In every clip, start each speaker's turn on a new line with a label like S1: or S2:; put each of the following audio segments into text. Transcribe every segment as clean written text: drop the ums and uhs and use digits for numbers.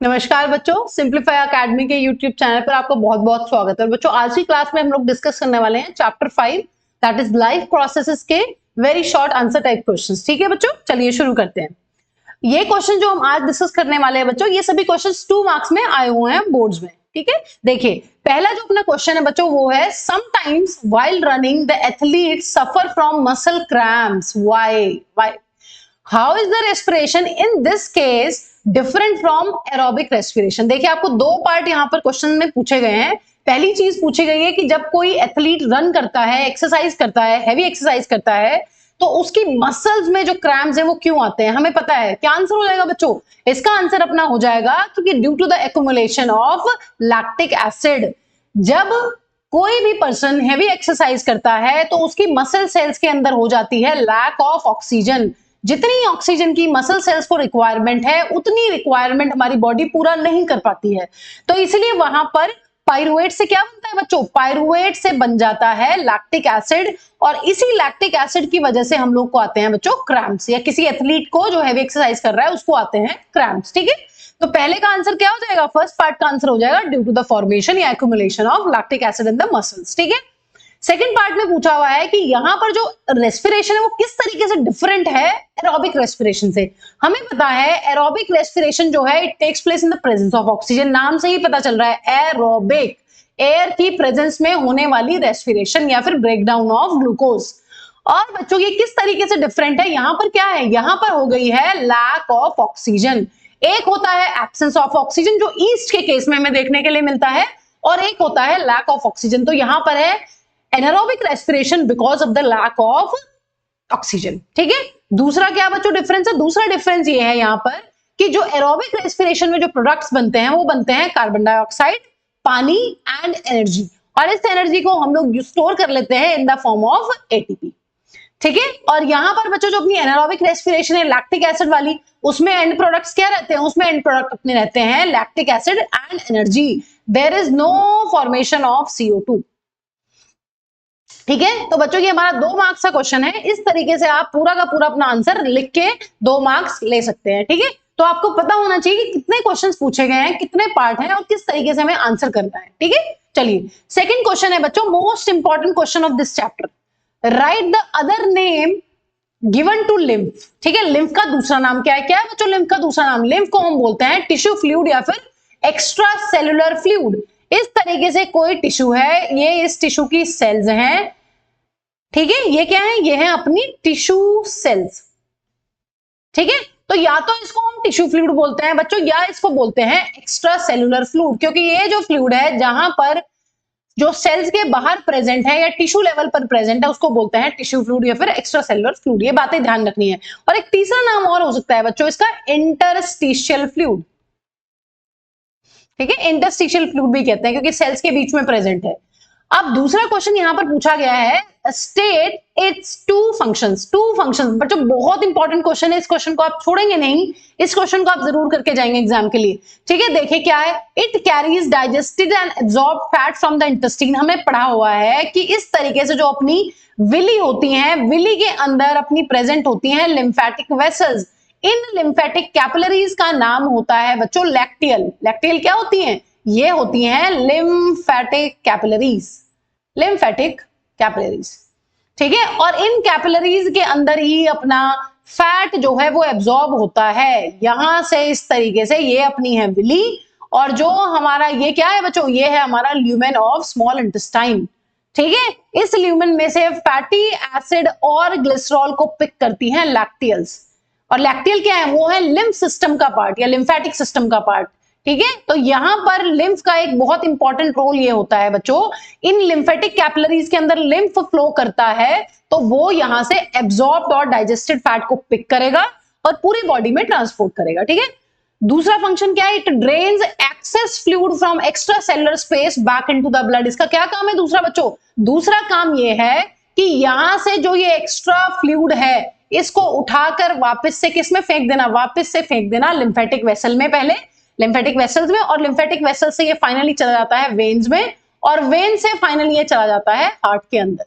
S1: नमस्कार बच्चों, simplify academy के यूट्यूब चैनल पर आपका बहुत बहुत स्वागत है। बच्चों, आज की क्लास में हम लोग डिस्कस करने वाले हैं chapter 5 that is life processes के very short answer type questions. ठीक है बच्चों, चलिए शुरू करते हैं। ये क्वेश्चन जो हम आज डिस्कस करने वाले हैं बच्चों, ये सभी क्वेश्चंस 2 मार्क्स में आए हुए हैं बोर्ड्स में। ठीक है, देखिए पहला जो अपना क्वेश्चन है बच्चों वो है sometimes while running the athlete suffer from muscle cramps. Why how is the respiration in this case different from aerobic respiration. देखिए आपको दो पार्ट यहाँ पर क्वेश्चन में पूछे गए हैं। पहली चीज पूछी गई है कि जब कोई एथलीट रन करता है, एक्सरसाइज करता है, हैवी एक्सरसाइज करता है, तो उसकी मसल्स में जो क्रैम्प्स हैं वो क्यों आते हैं। हमें पता है क्या आंसर हो जाएगा बच्चों, इसका आंसर अपना हो जाएगा क्योंकि due to the accumulation of lactic acid. जब कोई भी पर्सन हैवी एक्सरसाइज करता है तो उसकी मसल सेल्स के अंदर हो जाती है लैक ऑफ ऑक्सीजन। जितनी ऑक्सीजन की मसल सेल्स को रिक्वायरमेंट है उतनी रिक्वायरमेंट हमारी बॉडी पूरा नहीं कर पाती है, तो इसलिए वहां पर पायरुवेट से क्या बनता है बच्चों, पायरुवेट से बन जाता है लैक्टिक एसिड, और इसी लैक्टिक एसिड की वजह से हम लोग को आते हैं बच्चों क्रैम्प्स, या किसी एथलीट को जो हैवी एक्सरसाइज कर रहा है उसको आते हैं क्रैम्प्स। ठीक है, तो पहले का आंसर क्या हो जाएगा, फर्स्ट पार्ट का आंसर हो जाएगा ड्यू टू द फॉर्मेशन या accumulation of lactic acid in the muscles. ठीक है, सेकेंड पार्ट में पूछा हुआ है कि यहां पर जो रेस्पिरेशन है वो किस तरीके से डिफरेंट है एरोबिक रेस्पिरेशन से। हमें पता है एरोबिक रेस्पिरेशन जो है it takes place in the presence of oxygen. नाम से ही पता चल रहा है एरोबिक, एयर की प्रेजेंस में होने वाली रेस्पिरेशन या फिर ब्रेकडाउन ऑफ ग्लूकोज। और बच्चों ये किस तरीके से डिफरेंट है, यहां पर क्या है, यहां पर हो गई है लैक ऑफ ऑक्सीजन। एक होता है एब्सेंस ऑफ ऑक्सीजन जो ईस्ट के केस में हमें देखने के लिए मिलता है, और एक होता है लैक ऑफ ऑक्सीजन। तो यहां पर है anaerobic respiration because of the lack of oxygen. ठीक है, दूसरा क्या बच्चों डिफरेंस है, दूसरा डिफरेंस ये है यहां पर कि जो एरोबिक रेस्पिरेशन में जो प्रोडक्ट्स बनते हैं वो बनते हैं कार्बन डाइऑक्साइड, पानी एंड एनर्जी, और इस एनर्जी को हम लोग स्टोर कर लेते हैं in the form of ATP. ठीक है, और यहां पर बच्चों जो अपनी एनारोबिक रेस्पिरेशन है लैक्टिक एसिड वाली, उसमें एंड प्रोडक्ट्स क्या रहते हैं, उसमें एंड प्रोडक्ट अपने रहते हैं lactic acid and energy. There is no formation of CO2। ठीक है, तो बच्चों ये हमारा 2 मार्क्स का क्वेश्चन है। इस तरीके से आप पूरा का पूरा अपना आंसर लिख के 2 मार्क्स ले सकते हैं। ठीक है, तो आपको पता होना चाहिए कि कितने क्वेश्चंस पूछे गए हैं, कितने पार्ट हैं और किस तरीके से हमें आंसर करना है। ठीक है, चलिए सेकंड क्वेश्चन है बच्चों, most important question of this chapter, write the other name given to lymph. ठीक है, लिम्फ का दूसरा नाम क्या है, क्या है बच्चों लिम्फ का दूसरा नाम, लिम्फ को हम बोलते हैं टिश्यू फ्लूइड या फिर एक्स्ट्रा सेलुलर फ्लूइड। इस तरीके से कोई टिश्यू है, ये इस टिश्यू की सेल्स हैं। ठीक है, ये क्या है, ये है अपनी टिश्यू सेल्स। ठीक है, तो या तो इसको हम टिश्यू फ्लूइड बोलते हैं बच्चों, या इसको बोलते हैं एक्स्ट्रा सेलुलर फ्लूइड, क्योंकि ये जो फ्लूइड है जहां पर जो सेल्स के बाहर प्रेजेंट है या टिश्यू लेवल पर प्रेजेंट है उसको बोलते हैं टिश्यू फ्लूइड या फिर एक्स्ट्रा सेलुलर फ्लूइड। ये बातें ध्यान रखनी है। और एक तीसरा नाम और हो सकता है बच्चों इसका, इंटरस्टिशियल फ्लूइड। ठीक है, इंटरस्टिशियल फ्लूइड भी कहते हैं क्योंकि सेल्स के बीच में प्रेजेंट है। अब दूसरा क्वेश्चन यहां पर पूछा गया है, स्टेट इट्स टू फंक्शंस। बच्चों बहुत इंपॉर्टेंट क्वेश्चन है, इस क्वेश्चन को आप छोड़ेंगे नहीं, इस क्वेश्चन को आप जरूर करके जाएंगे एग्जाम के लिए। ठीक है, देखिए क्या है, it carries digested and absorb fat from the intestine. हमें पढ़ा हुआ है कि इस तरीके से जो अपनी विली होती हैं, विली के अंदर अपनी प्रेजेंट होती हैं लिम्फेटिक वेसल्स। इन लिम्फेटिक कैपिलरीज का नाम होता है बच्चों लैक्टियल। लैक्टियल क्या होती हैं, ये होती हैं लिम्फेटिक कैपिलरीज, लिम्फेटिक कैपिलरीज। ठीक है, और इन कैपिलरीज के अंदर ही अपना फैट जो है वो एब्जॉर्ब होता है। यहां से इस तरीके से ये अपनी है विली, और जो हमारा ये क्या है बच्चों, ये है हमारा ल्यूमेन ऑफ स्मॉल इंटेस्टाइन। ठीक है, इस ल्यूमेन में से फैटी एसिड और ग्लिसरॉल को पिक करती हैं लैक्टियल्स। और लैक्टियल क्या है, वो है लिम्फ सिस्टम का पार्ट या लिम्फेटिक सिस्टम का पार्ट। ठीक है, तो यहां पर लिम्फ का एक बहुत इंपॉर्टेंट रोल ये होता है बच्चों, इन लिम्फेटिक कैपिलरीज के अंदर लिम्फ फ्लो करता है तो वो यहां से एब्जॉर्ब्ड और डाइजेस्टेड फैट को पिक करेगा और पूरी बॉडी में ट्रांसपोर्ट करेगा। ठीक है, दूसरा फंक्शन क्या है, it drains access fluid from extra cellular space back into the blood. इसका क्या काम है दूसरा बच्चों, दूसरा काम ये है कि यहां से जो ये एक्स्ट्रा फ्लूइड है इसको उठाकर वापस से किस में फेंक देना, वापस से फेंक देना लिम्फेटिक वेसल में, पहले लिम्फेटिक वेसल्स में, और लिम्फेटिक वेसल से ये फाइनली चला जाता है वेन्स में, और वेन से फाइनली ये चला जाता है हार्ट के अंदर।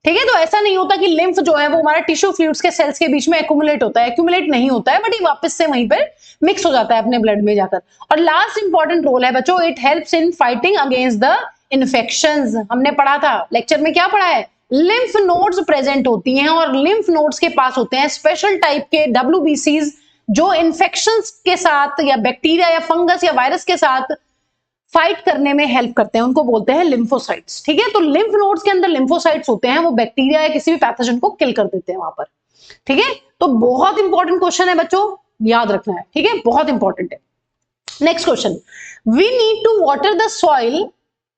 S1: ठीक है। तो ऐसा नहीं होता कि लिम्फ जो है वो हमारा टिश्यू फ्लूइड्स के सेल्स के बीच में एक्यूमुलेट होता है, एक्यूमुलेट नहीं होता है, बट ये वापस से वहीं पर मिक्स हो जाता है अपने ब्लड में जाकर। और लास्ट इंपॉर्टेंट रोल है बच्चों, it helps in fighting against the infections. हमने पढ़ा था लेक्चर में, क्या पढ़ा है, लिम्फ नोड्स प्रेजेंट होती हैं और लिम्फ नोड्स के पास होते हैं स्पेशल टाइप के WBCs जो इन्फेक्शंस के साथ या बैक्टीरिया या फंगस या वायरस के साथ फाइट करने में हेल्प करते हैं, उनको बोलते हैं लिम्फोसाइट्स। ठीक है, तो लिम्फ नोड्स के अंदर लिम्फोसाइट्स होते हैं, वो बैक्टीरिया या किसी भी पैथोजन को किल कर देते हैं वहां पर। ठीक है, तो बहुत इंपॉर्टेंट क्वेश्चन है बच्चों, याद रखना है। ठीक है, बहुत इंपॉर्टेंट है। Next question, we need to water the soil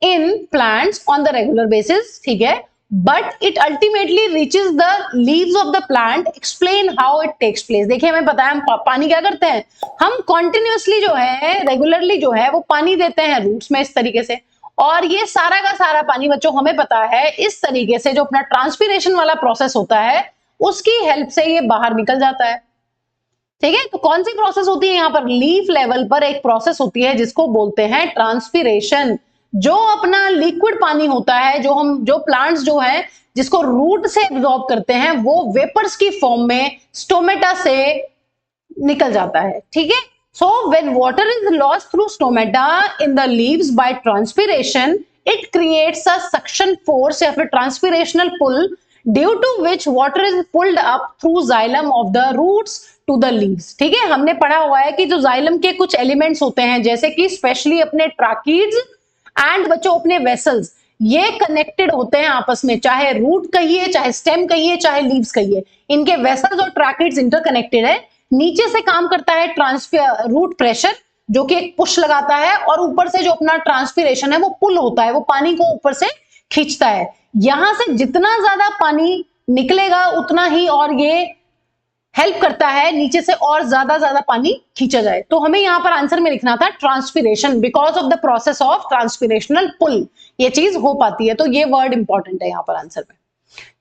S1: in plants on the regular basis. ठीक है, but it ultimately reaches the leaves of the plant, explain how it takes place. देखिए हमें पता है हम पानी क्या करते हैं, हम कॉन्टिन्यूसली जो है, रेगुलरली जो है वो पानी देते हैं रूट्स में इस तरीके से, और ये सारा का सारा पानी बच्चों हमें पता है इस तरीके से जो अपना ट्रांसपिरेशन वाला प्रोसेस होता है उसकी हेल्प से ये बाहर निकल जाता है। ठीक है, तो कौन सी प्रोसेस होती है यहाँ पर, लीफ लेवल पर एक प्रोसेस होती है जिसको बोलते हैं ट्रांसपिरेशन। जो अपना लिक्विड पानी होता है, जो प्लांट्स जो है जिसको रूट से एब्जॉर्ब करते हैं, वो वेपर्स की फॉर्म में स्टोमेटा से निकल जाता है। ठीक है, so when water is lost through stomata in the leaves by transpiration, it creates a suction force या फिर transpirational pull, due to which water is pulled up through xylem of the roots to the leaves. ठीक है, हमने पढ़ा हुआ है कि जो जाइलम के कुछ एलिमेंट्स होते हैं, जैसे कि स्पेशली अपने ट्राकीड्स एंड बच्चों अपने वेसल्स, ये कनेक्टेड होते हैं आपस में, चाहे रूट कहिए, चाहे स्टेम कहिए, चाहे लीव्स कहिए, इनके वेसल्स और ट्रैकिड्स इंटरकनेक्टेड है। नीचे से काम करता है रूट प्रेशर जो कि एक पुश लगाता है, और ऊपर से जो अपना ट्रांसपिरेशन है वो पुल होता है, वो पानी को ऊपर से खींचता है। यहां से जितना ज्यादा पानी निकलेगा उतना ही और ये हेल्प करता है नीचे से और ज्यादा पानी खींचा जाए। तो हमें यहां पर आंसर में लिखना था transpiration, because of the process of transpirational pull ये चीज हो पाती है, तो ये वर्ड इंपॉर्टेंट है यहां पर आंसर में।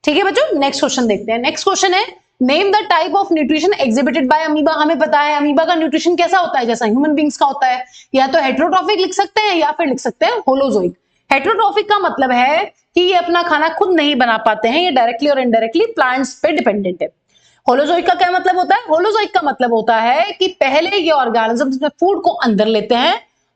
S1: ठीक है बच्चों, नेक्स्ट क्वेश्चन देखते हैं। नेक्स्ट क्वेश्चन है, name the type of nutrition exhibited by amoeba. हमें पता है अमीबा का न्यूट्रिशन कैसा होता है, जैसा ह्यूमन बींग्स का होता है, या तो हेटेरोट्रॉफिक लिख सकते हैं या फिर लिख सकते हैं होलोजोइक। हेटेरोट्रॉफिक का मतलब है कि ये अपना खाना खुद नहीं बना पाते हैं, ये डायरेक्टली और इनडायरेक्टली प्लांट्स पे डिपेंडेंट है। होलोजोइक का क्या मतलब होता है, होलोजोइक का मतलब होता है कि पहले ये ऑर्गेनिज्म फूड को अंदर लेते हैं,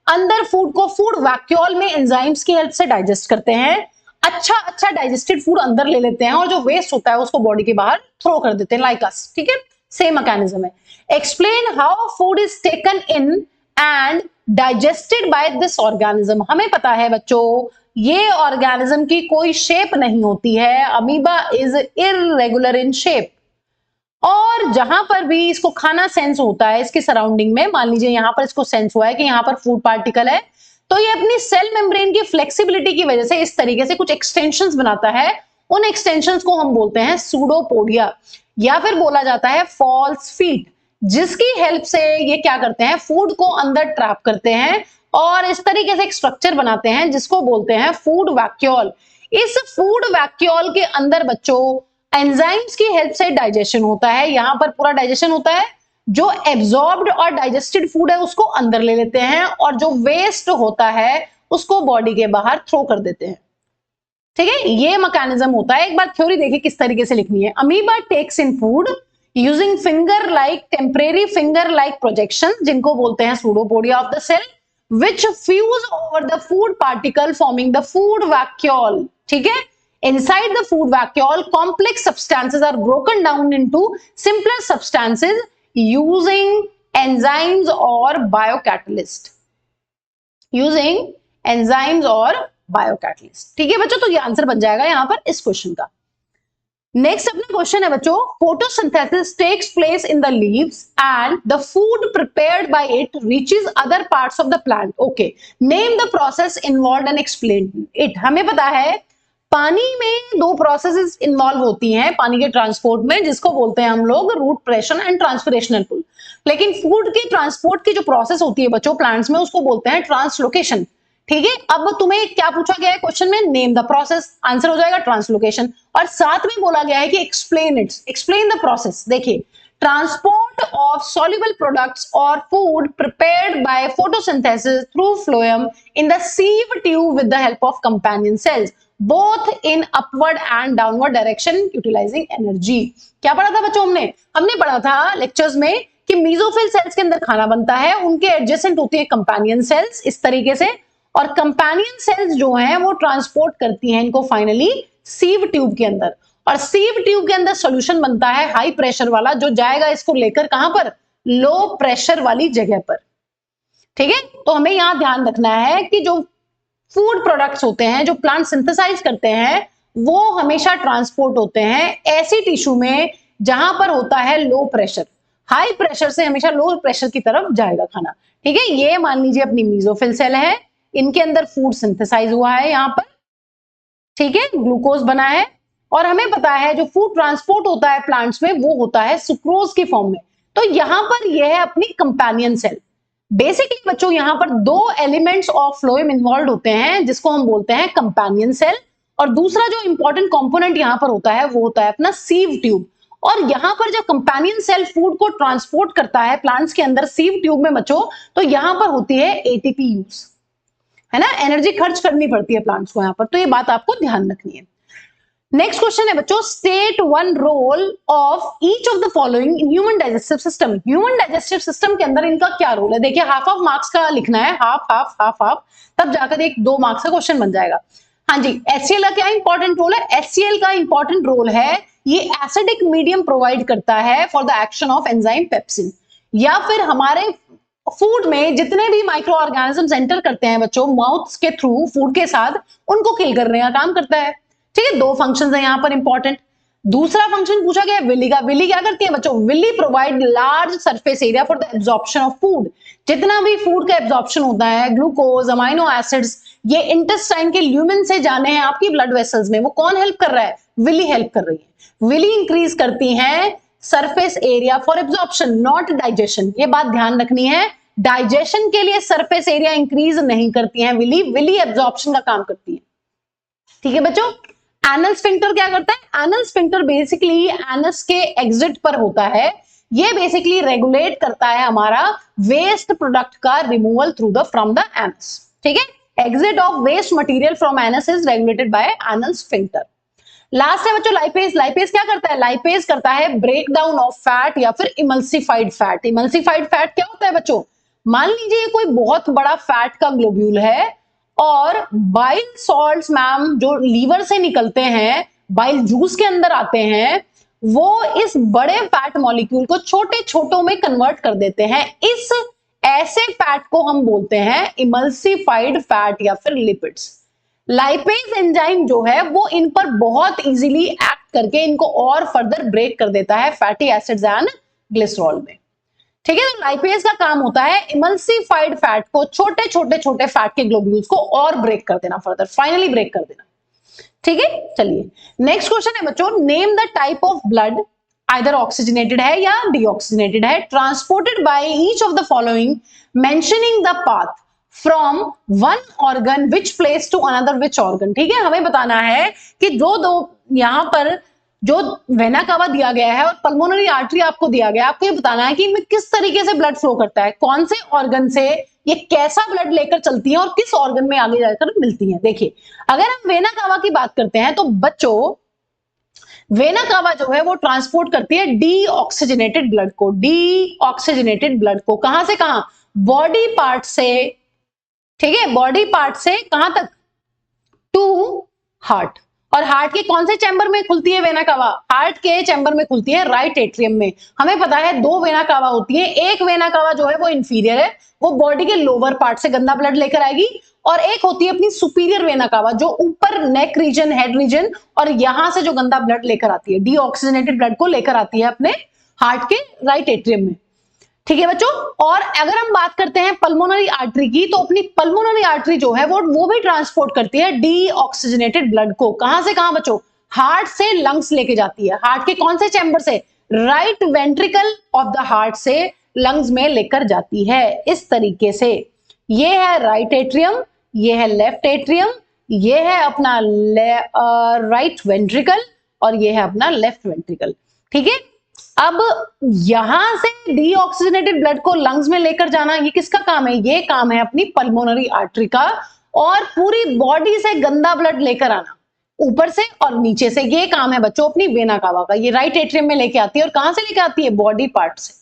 S1: अंदर फूड को फूड वैक्यूल में एंजाइम्स की हेल्प से डाइजेस्ट करते हैं, अच्छा डाइजेस्टेड फूड अंदर ले लेते हैं, और जो वेस्ट होता है उसको बॉडी के बाहर थ्रो कर देते हैं, लाइक अस। ठीक है, सेम मैकेनिज्म है। Explain how food is taken in and digested by this organism. हमें पता है बच्चों ये ऑर्गेनिज्म की कोई शेप नहीं होती है, amoeba is irregular in shape, और जहां पर भी इसको खाना सेंस होता है इसके सराउंडिंग में, मान लीजिए यहां पर इसको सेंस हुआ है कि यहां पर फूड पार्टिकल है, तो ये अपनी सेल मेम्ब्रेन की फ्लेक्सिबिलिटी की वजह से इस तरीके से कुछ एक्सटेंशंस बनाता है। उन एक्सटेंशंस को हम बोलते हैं सूडोपोडिया, या फिर बोला जाता है फॉल्स फीट, जिसकी हेल्प से ये क्या करते हैं, फूड को अंदर ट्रैप करते हैं और इस तरीके से एक स्ट्रक्चर बनाते हैं जिसको बोलते हैं फूड वैक्यूल। इस फूड वैक्यूल के अंदर बच्चों एंजाइम्स की हेल्प से डाइजेशन होता है, यहां पर पूरा डाइजेशन होता है, जो एब्जॉर्ब्ड और डाइजेस्टेड फूड है उसको अंदर ले लेते हैं, और जो वेस्ट होता है उसको बॉडी के बाहर थ्रो कर देते हैं। ठीक है, ये मैकेनिज्म होता है। एक बार थ्योरी देखिए किस तरीके से लिखनी है। Amoeba takes in food using finger like temporary finger like projection, जिनको बोलते हैं pseudopodia of the cell, which fuse over the food particle forming the food vacuole. ठीक है, inside the food vacuole complex substances are broken down into simpler substances using enzymes or biocatalyst, ठीक है बच्चों, तो ये आंसर बन जाएगा यहां पर इस क्वेश्चन का। नेक्स्ट अपना क्वेश्चन है बच्चों, photosynthesis takes place in the leaves and the food prepared by it reaches other parts of the plant. Okay, name the process involved and explain it. हमें पता है पानी में दो प्रोसेसेस इन्वॉल्व होती हैं पानी के ट्रांसपोर्ट में, जिसको बोलते हैं हम लोग रूट प्रेशर एंड ट्रांसपिरेशनल पुल। लेकिन फूड के ट्रांसपोर्ट की जो प्रोसेस होती है बच्चों प्लांट्स में, उसको बोलते हैं ट्रांसलोकेशन। ठीक है, अब तुम्हें क्या पूछा गया है क्वेश्चन में, नेम द प्रोसेस, आंसर हो जाएगा ट्रांसलोकेशन, और साथ में बोला गया है कि एक्सप्लेन द प्रोसेस। देखिए, transport of soluble products or food prepared by photosynthesis through phloem in the sieve tube with the help of companion cells। Both in upward and downward direction utilising energy. क्या पढ़ा था बच्चों हमने पढ़ा था lectures में कि मेसोफिल सेल्स के अंदर खाना बनता है, उनके एडजेसेंट होती है कंपेनियन सेल्स इस तरीके से, और कंपेनियन सेल्स जो हैं वो ट्रांसपोर्ट करती हैं इनको फाइनली सीव ट्यूब के अंदर, और सीव ट्यूब के अंदर सॉल्यूशन बनता है हाई प्रेशर वाला, जो जाएगा इसको लेकर कहां पर, लो प्रेशर वाली जगह पर। ठीक है, तो हमें यहां ध्यान रखना है कि जो फूड प्रोडक्ट्स होते हैं जो प्लांट सिंथेसाइज करते हैं वो हमेशा ट्रांसपोर्ट होते हैं ऐसी टिश्यू में जहां पर होता है लो प्रेशर। हाई प्रेशर से हमेशा लो प्रेशर की तरफ जाएगा खाना। ठीक है, ये मान लीजिए अपनी मेसोफिल सेल है, इनके अंदर फूड सिंथेसाइज हुआ है यहां पर, ठीक है, ग्लूकोज बना है, और हमें पता है जो फूड ट्रांसपोर्ट होता है प्लांट्स में वो होता है सुक्रोज की फॉर्म में। तो यहां पर यह है अपनी कंपेनियन सेल। बेसिकली बच्चों यहां पर दो एलिमेंट्स ऑफ फ्लोएम इन्वॉल्व होते हैं जिसको हम बोलते हैं कंपेनियन सेल, और दूसरा जो इंपॉर्टेंट कंपोनेंट यहां पर होता है वो होता है अपना सीव ट्यूब। और यहां पर जब कंपेनियन सेल फूड को ट्रांसपोर्ट करता है प्लांट्स के अंदर सीव ट्यूब में बच्चों, तो यहां पर होती है एटीपी यूज, है ना, एनर्जी खर्च करनी पड़ती है प्लांट्स को यहां पर, तो ये बात आपको ध्यान रखनी है। नेक्स्ट क्वेश्चन है बच्चों, state one role of each of the following in human digestive system. Human digestive system के अंदर इनका क्या रोल है? देखिए हाफ ऑफ मार्क्स का लिखना है, हाफ हाफ हाफ हाफ, तब जाकर एक 2 मार्क्स का क्वेश्चन बन जाएगा। हाँ जी, HCl का क्या इंपॉर्टेंट रोल है? HCl का इंपॉर्टेंट रोल है, ये एसिडिक मीडियम प्रोवाइड करता है for the action of enzyme pepsin, या फिर हमारे फूड में जितने भी माइक्रो ऑर्गेनिजम्स एंटर करते हैं बच्चों माउथ के थ्रू फूड के साथ, उनको किल करने का काम करता है। ठीक है, 2 फंक्शंस हैं यहां पर इंपॉर्टेंट। दूसरा फंक्शन पूछा गया विली का। विली क्या करती है बच्चों? Villi provide large surface area for the absorption of food. जितना भी फूड का एब्जॉर्प्शन होता है, ग्लूकोज, अमाइनो एसिड्स, ये इंटेस्टाइन के ल्यूमेन से जाने हैं आपकी ब्लड वेसल्स में, वो कौन हेल्प कर रहा है? विली हेल्प कर रही है। विली इंक्रीज करती है surface area for absorption, not digestion. ये बात ध्यान रखनी है, डाइजेशन के लिए सरफेस एरिया इंक्रीज नहीं करती है विली, विली एब्जॉर्प्शन का काम करती है। ठीक है बच्चों, एनल स्फिंक्टर क्या करता है? एनल स्फिंक्टर बेसिकली एनस के एग्जिट पर होता है, ये बेसिकली रेगुलेट करता है हमारा वेस्ट प्रोडक्ट का removal through the from the anus. ठीक है, exit of waste material from anus is regulated by anal sphincter. Last है बच्चों लाइपेज। लाइपेज क्या करता है? लाइपेज करता है ब्रेक डाउन ऑफ फैट या फिर इमल्सिफाइड फैट। इमल्सिफाइड फैट क्या होता है बच्चों? मान लीजिए कोई बहुत बड़ा फैट का ग्लोब्यूल है और बाइल सॉल्ट्स मैम जो लीवर से निकलते हैं, बाइल जूस के अंदर आते हैं, वो इस बड़े फैट मॉलिक्यूल को छोटे छोटों में कन्वर्ट कर देते हैं। इस ऐसे फैट को हम बोलते हैं इमल्सिफाइड फैट या फिर लिपिड्स। लाइपेज एंजाइम जो है वो इन पर बहुत इजीली एक्ट करके इनको और फर्दर ब्रेक कर देता है फैटी एसिड्स एंड ग्लिसरॉल में। ठीक है, तो लाइपेज का काम होता है इमल्सिफाइड फैट को, छोटे छोटे छोटे फैट के ग्लोब्यूल्स को और ब्रेक कर देना, फर्दर फाइनली ब्रेक कर देना। ठीक है, चलिए नेक्स्ट क्वेश्चन है बच्चों, name the type of blood either oxygenated है या डीऑक्सीजनेटेड है, transported by each of the following mentioning the path from one organ which place to another which organ. ठीक है, हमें बताना है कि जो दो यहां पर जो वेना कावा दिया गया है और पल्मोनरी आर्टरी आपको दिया गया है, आपको ये बताना है कि इनमें किस तरीके से ब्लड फ्लो करता है, कौन से ऑर्गन से ये कैसा ब्लड लेकर चलती है और किस ऑर्गन में आगे जाकर मिलती है। देखिए अगर हम वेना कावा की बात करते हैं तो बच्चों वेना कावा जो है वो ट्रांसपोर्ट करती है डीऑक्सीजनेटेड ब्लड को, डीऑक्सीजनेटेड ब्लड को कहां से कहां? बॉडी पार्ट से। ठीक है, बॉडी पार्ट से कहां तक? To heart. और हार्ट के कौन से चैम्बर में खुलती है वेना कावा? हार्ट के चैम्बर में खुलती है राइट एट्रियम में। हमें पता है 2 वेना कावा होती है, एक वेना कावा जो है वो इंफीरियर है, वो बॉडी के लोअर पार्ट से गंदा ब्लड लेकर आएगी, और एक होती है अपनी सुपीरियर वेना कावा जो ऊपर नेक रीजन, हेड रीजन, और यहां से जो गंदा ब्लड लेकर आती है, डीऑक्सीजनेटेड ब्लड को लेकर आती है अपने हार्ट के राइट एट्रियम में। ठीक है बच्चों, और अगर हम बात करते हैं पल्मोनरी आर्टरी की, तो अपनी पल्मोनरी आर्टरी जो है वो भी ट्रांसपोर्ट करती है डीऑक्सीजनेटेड ब्लड को, कहां से कहां बच्चों? हार्ट से लंग्स लेके जाती है। हार्ट के कौन से चैम्बर से? Right ventricle of the heart से लंग्स में लेकर जाती है, इस तरीके से। ये है राइट एट्रियम, ये है लेफ्ट एट्रियम, ये है अपना राइट वेंट्रिकल, और ये है अपना लेफ्ट वेंट्रिकल। ठीक है, अब यहां से डीऑक्सीजनेटेड ब्लड को लंग्स में लेकर जाना, ये किसका काम है? ये काम है अपनी पल्मोनरी आर्टरी का। और पूरी बॉडी से गंदा ब्लड लेकर आना, ऊपर से और नीचे से। ये काम है बच्चों अपनी वेना कावा का। ये राइट एट्रियम में लेके आती है और कहां से लेके आती है? बॉडी पार्ट से।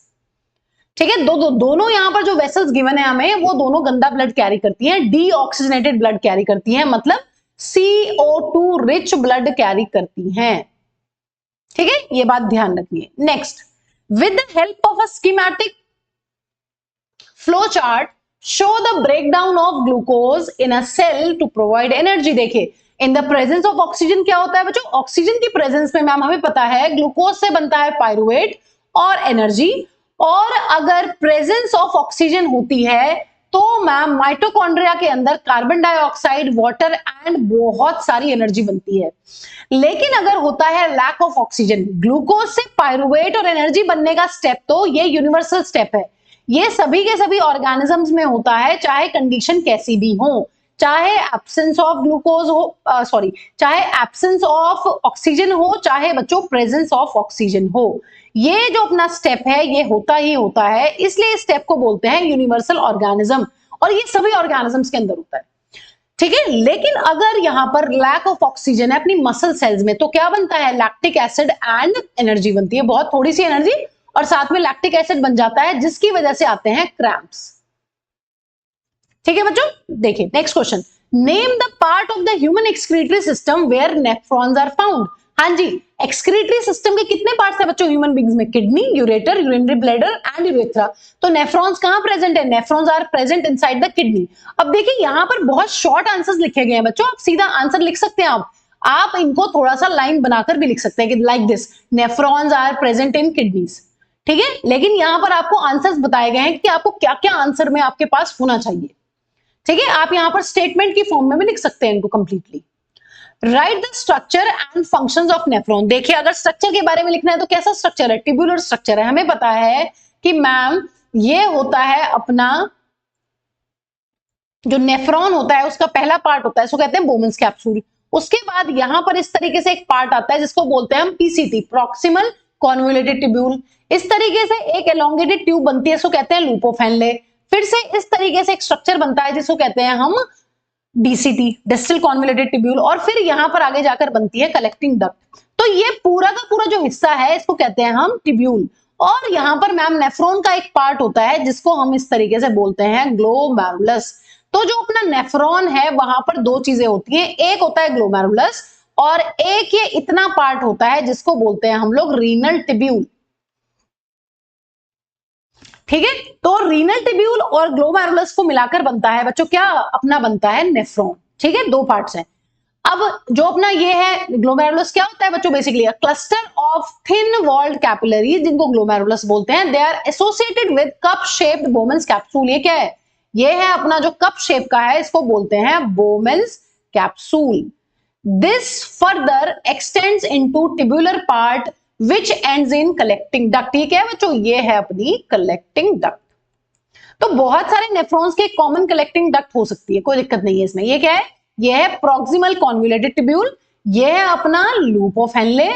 S1: ठीक है, दोनों यहां पर जो वेसल्स गिवन है हमें, वो दोनों गंदा ब्लड कैरी करती हैं, डीऑक्सीजनेटेड ब्लड कैरी करती हैं, मतलब CO2 रिच ब्लड कैरी करती हैं। ठीक है, ये बात ध्यान रखिए। Next, with the help of a schematic flow chart show the breakdown of glucose in a cell to provide energy. देखिए, in the presence of oxygen क्या होता है बच्चों? ऑक्सीजन की प्रेजेंस में मैम हमें पता है ग्लूकोज से बनता है पायरुवेट और एनर्जी, और अगर प्रेजेंस ऑफ ऑक्सीजन होती है तो मैम माइटोकॉन्ड्रिया के अंदर कार्बन डाइऑक्साइड, वाटर एंड बहुत सारी एनर्जी बनती है। लेकिन अगर होता है लैक ऑफ ऑक्सीजन, ग्लूकोज से पायरुवेट और एनर्जी बनने का स्टेप तो ये यूनिवर्सल स्टेप है, ये सभी के सभी ऑर्गेनिजम्स में होता है, चाहे कंडीशन कैसी भी हो, चाहे एब्सेंस ऑफ ग्लूकोज हो, चाहे एब्सेंस ऑफ ऑक्सीजन हो, चाहे बच्चों प्रेजेंस ऑफ ऑक्सीजन हो, ये जो अपना स्टेप है ये होता ही होता है। इसलिए इस स्टेप को बोलते हैं यूनिवर्सल ऑर्गेनिज्म, और ये सभी ऑर्गेनिजम्स के अंदर होता है। ठीक है, लेकिन अगर यहां पर लैक ऑफ ऑक्सीजन है अपनी मसल सेल्स में, तो क्या बनता है? लैक्टिक एसिड एंड एनर्जी बनती है, बहुत थोड़ी सी एनर्जी और साथ में लैक्टिक एसिड बन जाता है, जिसकी वजह से आते हैं क्रैम्प्स। ठीक है बच्चों, देखिए next question, name the part of the human excretory system where nephrons are found. हाँ जी, एक्सक्रीटरी सिस्टम के कितने पार्ट्स है बच्चों ह्यूमन बीइंग्स में? Kidney, ureter, urinary bladder and urethra. तो नेफ्रॉन्स कहां प्रेजेंट है? Nephrons are present inside the kidney. अब देखिए यहां पर बहुत शॉर्ट आंसर्स लिखे गए हैं बच्चों, आप सीधा आंसर लिख सकते हैं। आप इनको थोड़ा सा लाइन बनाकर भी लिख सकते हैं कि like this, nephrons are present in kidneys. ठीक है, लेकिन यहां पर आपको आंसर्स बताए गए हैं कि आपको क्या क्या आंसर में आपके पास होना चाहिए। ठीक है, आप यहां पर स्टेटमेंट की फॉर्म में भी लिख सकते हैं इनको completely. Right the structure and functions of nephron. देखिए, अगर स्ट्रक्चर के बारे में लिखना है तो कैसा स्ट्रक्चर है? ट्यूबुलर स्ट्रक्चर है। हमें पता है कि मैम ये होता है अपना जो नेफ्रॉन होता है उसका पहला पार्ट होता है, इसको कहते हैं बोमेंस कैप्सूल। उसके बाद यहां पर इस तरीके से एक पार्ट आता है जिसको बोलते हैं हम PCT, प्रॉक्सिमल कॉन्वोल्यूटेड ट्यूब्यूल। इस तरीके से एक एलोंगेटेड ट्यूब बनती है, इसको कहते हैं लूप ऑफ हेनले। फिर से इस तरीके से एक स्ट्रक्चर बनता है जिसको कहते हैं हम DCT, डिस्टल कॉन्वोल्यूटेड ट्यूब्यूल, और फिर यहां पर आगे जाकर बनती है कलेक्टिंग डक्ट। तो ये पूरा का पूरा जो हिस्सा है इसको कहते हैं हम ट्यूब्यूल। और यहां पर मैम नेफ्रॉन का एक पार्ट होता है जिसको हम इस तरीके से बोलते हैं ग्लोमेरुलस। तो जो अपना नेफ्रॉन है वहां पर दो चीजें होती हैं, एक होता है ग्लोमेरुलस और एक ये इतना पार्ट होता है जिसको बोलते हैं हम लोग रीनल ट्यूब्यूल। ठीक है, तो रीनल ट्यूब्यूल और ग्लोमेरुलस को मिलाकर बनता है बच्चों क्या? अपना बनता है नेफ्रॉन। ठीक है, दो पार्ट्स हैं। अब जो अपना ये है ग्लोमेरुलस क्या होता है बच्चों? Basically cluster of thin walled capillaries, जिनको ग्लोमेरुलस बोलते हैं। They are associated with cup shaped Bowman's capsule. ये क्या है? ये है अपना जो कप शेप का है, इसको बोलते हैं बोमेंस capsule. This further x tends into tubular part which ends in collecting duct। ठीक है बच्चों, ये है अपनी collecting duct। तो बहुत सारे नेफ्रॉन्स के कॉमन कलेक्टिंग डक्ट हो सकती है, कोई दिक्कत नहीं है इसमें। ये क्या है? ये है प्रॉक्सिमल कॉन्वोल्यूटेड ट्यूब्यूल, ये है अपना लूप ऑफ हेनले,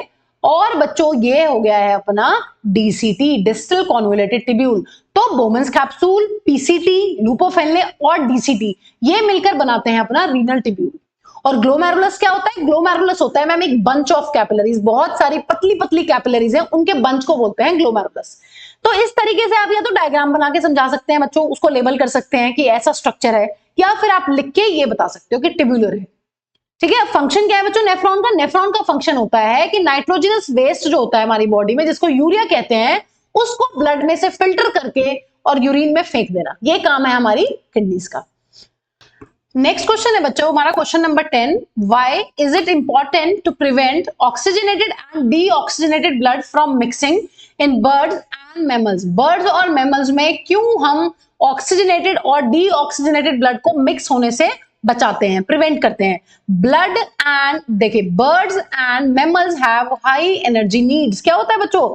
S1: और बच्चों ये हो गया है अपना DCT, डिस्टल कॉन्वोल्यूटेड ट्यूब्यूल। तो Bowman's capsule, PCT, loop of Henle और DCT ये मिलकर बनाते हैं अपना रीनल ट्यूब्यूल। और ग्लोमेरुलस क्या होता है? ग्लोमेरुलस होता है मैम एक बंच ऑफ कैपिलरीज, बहुत सारी पतली पतली कैपिलरीज हैं, उनके बंच को बोलते हैं ग्लोमेरुलस। तो इस तरीके से आप या तो डायग्राम बना के समझा सकते हैं बच्चों, उसको लेबल कर सकते हैं कि ऐसा स्ट्रक्चर है, या फिर आप लिख के ये बता सकते हो कि ट्यूबुलर है। ठीक है, फंक्शन क्या है बच्चों नेफ्रॉन का? नेफ्रॉन का फंक्शन होता है कि नाइट्रोजनस वेस्ट जो होता है हमारी बॉडी में, जिसको यूरिया कहते हैं, उसको ब्लड में से फिल्टर करके और यूरिन में फेंक देना, ये काम है हमारी किडनीज का। नेक्स्ट क्वेश्चन है बच्चों हमारा question number 10, why is it important to prevent oxygenated and deoxygenated blood from mixing in birds and mammals. Birds और मैमल्स में क्यों हम ऑक्सीजनेटेड और डीऑक्सीजनेटेड ब्लड को मिक्स होने से बचाते हैं, प्रिवेंट करते हैं? ब्लड एंड देखिए, birds and mammals have high energy needs. क्या होता है बच्चों?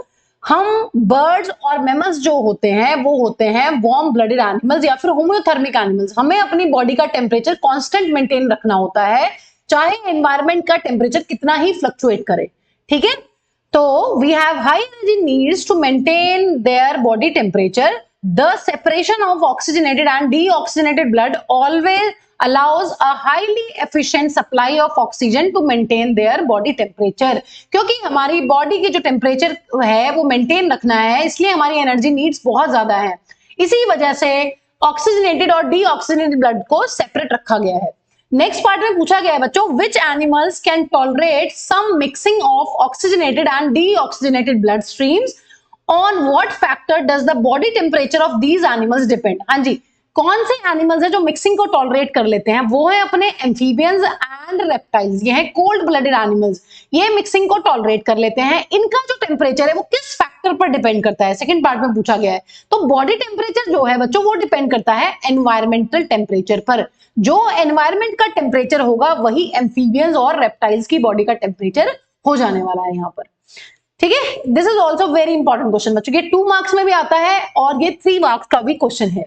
S1: हम बर्ड्स और मैमल्स जो होते हैं वो होते हैं वार्म ब्लडेड एनिमल्स या फिर होम्योथर्मिक एनिमल्स। हमें अपनी बॉडी का टेम्परेचर कांस्टेंट मेंटेन रखना होता है, चाहे एनवायरनमेंट का टेम्परेचर कितना ही फ्लक्चुएट करे। ठीक है, तो we have high energy needs to maintain their body temperature. The separation of oxygenated and deoxygenated blood always allows a highly efficient supply of oxygen to maintain their body temperature। क्योंकि हमारी body के जो temperature है वो maintain रखना है, इसलिए हमारी एनर्जी नीड्स बहुत ज्यादा है। इसी वजह से ऑक्सीजनेटेड और डीऑक्सीजनेटेड ब्लड को सेपरेट रखा गया है। नेक्स्ट पार्ट में पूछा गया है बच्चों, which animals can tolerate some mixing of oxygenated and deoxygenated blood streams, on what factor does the body temperature of these animals depend. हाँ जी, कौन से एनिमल्स है जो मिक्सिंग को टॉलरेट कर लेते हैं? वो है अपने एम्फीबियंस एंड रेप्टाइल्स। ये है कोल्ड ब्लडेड एनिमल्स, ये मिक्सिंग को टॉलरेट कर लेते हैं। इनका जो टेम्परेचर है वो किस फैक्टर पर डिपेंड करता है? सेकंड पार्ट में पूछा गया है। तो बॉडी टेम्परेचर जो है बच्चों वो डिपेंड करता है एनवायरमेंटल टेम्परेचर पर। जो एनवायरमेंट का टेम्परेचर होगा वही एम्फीबियंस और रेप्टाइल्स की बॉडी का टेम्परेचर हो जाने वाला है यहाँ पर। ठीक है, this is also very important question बच्चों, ये 2 मार्क्स में भी आता है और ये 3 मार्क्स का भी क्वेश्चन है।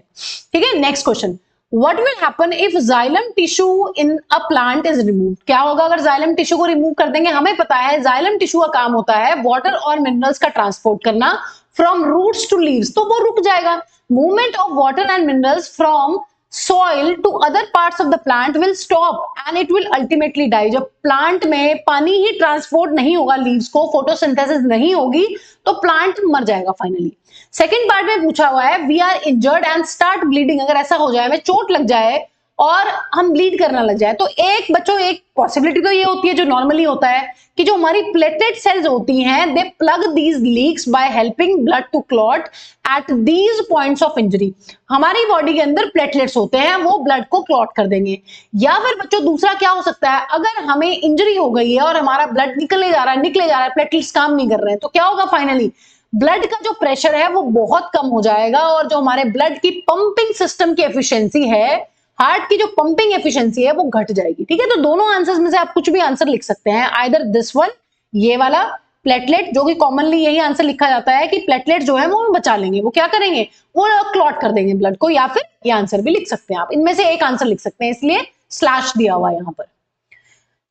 S1: ठीक है, next question, what will happen if xylem tissue in a plant is removed? क्या होगा अगर जाइलम टिश्यू को रिमूव कर देंगे? हमें पता है जाइलम टिश्यू का काम होता है वाटर और मिनरल्स का ट्रांसपोर्ट करना फ्रॉम रूट्स टू लीव्स, तो वो रुक जाएगा। Movement of water and minerals from soil to other parts of the plant will stop and it will ultimately die। जब प्लांट में पानी ही ट्रांसपोर्ट नहीं होगा लीव्स को, फोटोसिंथेसिस नहीं होगी, तो प्लांट मर जाएगा फाइनली। सेकंड पार्ट में पूछा हुआ है, we are injured and start bleeding. अगर ऐसा हो जाए, हमें चोट लग जाए और हम ब्लीड करना लग जाए, तो एक बच्चों एक पॉसिबिलिटी तो ये होती है जो नॉर्मली होता है कि जो हमारी प्लेटलेट सेल्स होती हैं, they plug these leaks by helping blood to clot at these points of injury. हमारी बॉडी के अंदर प्लेटलेट्स होते हैं, वो ब्लड को क्लॉट कर देंगे। या फिर बच्चों दूसरा क्या हो सकता है, अगर हमें इंजरी हो गई है और हमारा ब्लड निकले जा रहा है, प्लेटलेट्स काम नहीं कर रहे हैं, तो क्या होगा फाइनली, ब्लड का जो प्रेशर है वो बहुत कम हो जाएगा और जो हमारे ब्लड की पंपिंग सिस्टम की एफिशिएंसी है, हार्ट की जो पंपिंग एफिशिएंसी है वो घट जाएगी। ठीक है, तो दोनों आंसर्स में से आप कुछ भी आंसर लिख सकते हैं, आइदर दिस वन, ये वाला प्लेटलेट, जो कि कॉमनली यही आंसर लिखा जाता है कि प्लेटलेट जो है वो बचा लेंगे, वो क्या करेंगे, वो क्लॉट कर देंगे ब्लड को, या फिर ये आंसर भी लिख सकते हैं आप, इनमें से एक आंसर लिख सकते हैं, इसलिए स्लैश दिया हुआ है यहां पर।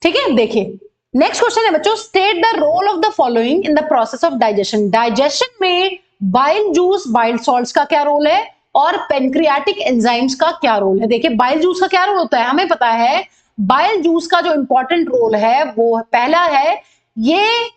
S1: ठीक है, देखिए नेक्स्ट क्वेश्चन है बच्चों, state the role of the following in the process of digestion. Digestion में बाइल जूस, बाइल सॉल्ट्स का क्या रोल है और पेनक्रियाटिक एंजाइम्स का क्या रोल है? देखिए बाइल जूस का क्या रोल होता है, हमें पता है बाइल जूस का जो इंपॉर्टेंट रोल है वो पहला है, ये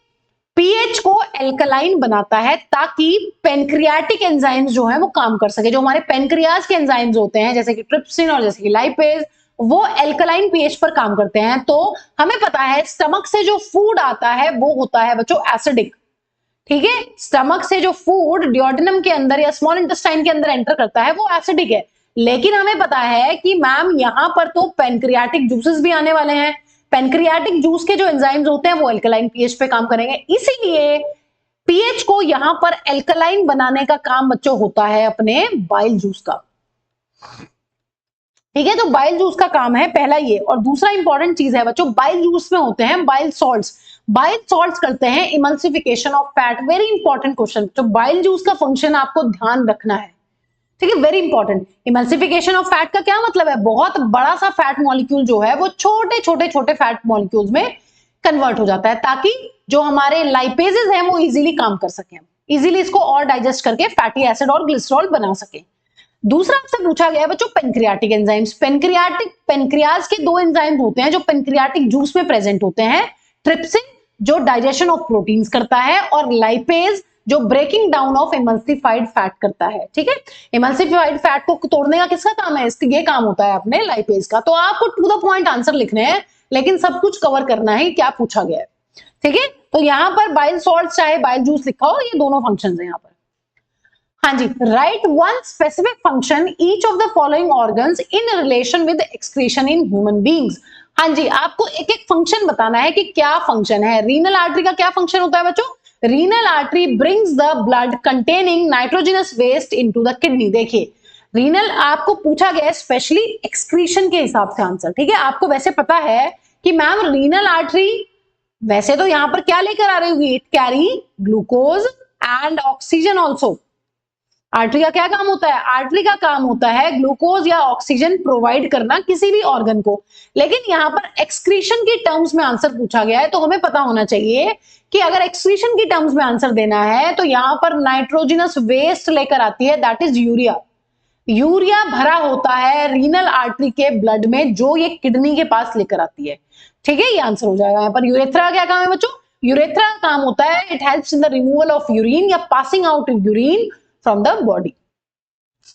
S1: पीएच को एल्कलाइन बनाता है ताकि पेनक्रियाटिक एंजाइम्स जो है वो काम कर सके। जो हमारे पेनक्रियाज के एंजाइम्स होते हैं जैसे कि ट्रिप्सिन और जैसे कि लाइपेज, वो एल्कलाइन पीएच पर काम करते हैं। तो हमें पता है स्टमक से जो फूड आता है वो होता है बच्चों एसिडिक। ठीक है, स्टमक से जो फूड डियोडेनम के अंदर या स्मॉल इंटेस्टाइन के अंदर एंटर करता है वो एसिडिक है, लेकिन हमें पता है कि मैम यहां पर तो पेनक्रियाटिक जूसेस भी आने वाले हैं, पेनक्रियाटिक जूस के जो एंजाइम्स होते हैं वो एल्कलाइन पीएच पे काम करेंगे, इसीलिए पीएच को यहां पर एल्कलाइन बनाने का काम बच्चों होता है अपने बाइल जूस का। ठीक है, तो बाइल जूस का काम है पहला ये, और दूसरा इंपॉर्टेंट चीज है बच्चों, बाइल जूस में होते हैं बाइल सॉल्ट्स। बाइल सॉल्ट्स करते हैं emulsification of fat. Very important question, तो बाइल जूस का फंक्शन आपको ध्यान रखना है। ठीक है, very important. Emulsification of fat का क्या मतलब है, बहुत बड़ा सा फैट मॉलिक्यूल जो है वो छोटे छोटे छोटे फैट मॉलिक्यूल्स में कन्वर्ट हो जाता है ताकि जो हमारे लाइपेजेस हैं वो इजीली काम कर सकें, इजीली इसको और डाइजेस्ट करके फैटी एसिड और ग्लिसरॉल बना सके। दूसरा आपसे पूछा गया है बच्चों पेनक्रियाटिक एंजाइम्स। पेनक्रियाज के 2 एंजाइम्स होते हैं जो पेनक्रियाटिक जूस में प्रेजेंट होते हैं, ट्रिप्सिन जो डाइजेशन ऑफ प्रोटीन्स करता है और लाइपेज जो breaking down of emulsified fat करता है। ठीक है, इमल्सिफाइड फैट को तोड़ने का किसका काम है, इसका ये काम होता है अपने लाइपेज का। तो आपको टू द पॉइंट आंसर लिखने हैं, लेकिन सब कुछ कवर करना है क्या पूछा गया है। ठीक है, तो यहां पर बाइल सॉल्ट चाहे बाइल जूस लिखा हो, ये दोनों फंक्शन है यहाँ पर। हाँ जी, write one specific function each of the following organs in relation with excretion in human beings. हाँ जी, आपको एक एक फंक्शन बताना है कि क्या फंक्शन है। रीनल आर्टरी का क्या फंक्शन होता है बच्चों, renal artery brings the blood containing nitrogenous waste into the kidney. देखिए रीनल आपको पूछा गया है स्पेशली एक्सक्रीशन के हिसाब से आंसर। ठीक है, आपको वैसे पता है कि मैम रीनल आर्टरी वैसे तो यहां पर क्या लेकर आ रही होगी, it carry glucose and oxygen also. Artery का क्या काम होता है, आर्टरी का काम होता है ग्लूकोज या ऑक्सीजन प्रोवाइड करना किसी भी ऑर्गन को। लेकिन यहाँ पर एक्सक्रीशन की टर्म्स में आंसर पूछा गया है, तो हमें पता होना चाहिए कि अगर एक्सक्रीशन की टर्म्स में आंसर देना है तो यहाँ पर नाइट्रोजनस वेस्ट लेकर आती है, दैट इज यूरिया। यूरिया भरा होता है रीनल आर्टरी के ब्लड में जो ये किडनी के पास लेकर आती है। ठीक है, ये आंसर हो जाएगा यहाँ पर। यूरेथ्रा का क्या काम है बच्चों? यूरेथ्रा का काम होता है it helps in the removal of urine या passing out urine from the body.